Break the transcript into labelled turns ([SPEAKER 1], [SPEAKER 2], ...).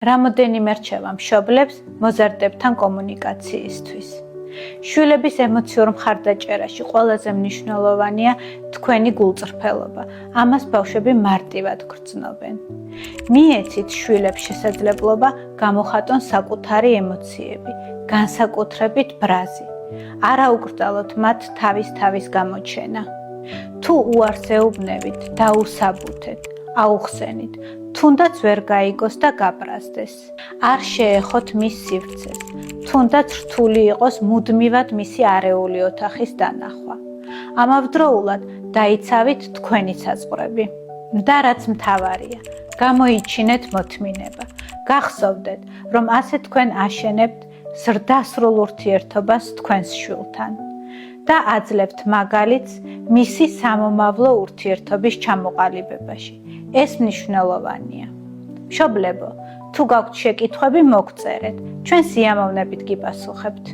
[SPEAKER 1] Რამოდენიმე რჩევა მშობლებს მოზარდებთან კომუნიკაციისთვის. შვილების ემოციურ მხარდაჭერაში ყველაზე მნიშვნელოვანია თქვენი გულწრფელობა. ამას ბავშვები მარტივად გრძნობენ. მიეცით შვილებს შესაძლებლობა გამოხატონ საკუთარი ემოციები, განსაკუთრებით ბრაზი. არა უკრძალოთ მათ თავის გამოჩენა. თუ უარს ეუბნებით, დაუსაბუთეთ, აუხსენით, თუნდაც ვერ გაიგოს და გაბრაზდეს. არ შეეხოთ მის სივრცეს, თუნდაც რთული იყოს მუდმივად მისი არეული ოთახის დანახვა. ამავდროულად დაიცავით თქვენი საზღვრები. და რაც მთავარია, გამოიჩინეთ მოთმინება. გახსოვდეთ, რომ ასე თქვენ აშენებთ ზრდასრულ ურთიერთობას თქვენს შვილთან და აძლევთ მაგალითს მისი სამომავლო ურთიერთობის ჩამოყალიბებაში. ეს მნიშვნელოვანია. მშობლებო, თუ გაქვთ შეკითხვები, მოგწერეთ. ჩვენ სიამოვნებით გიპასუხებთ.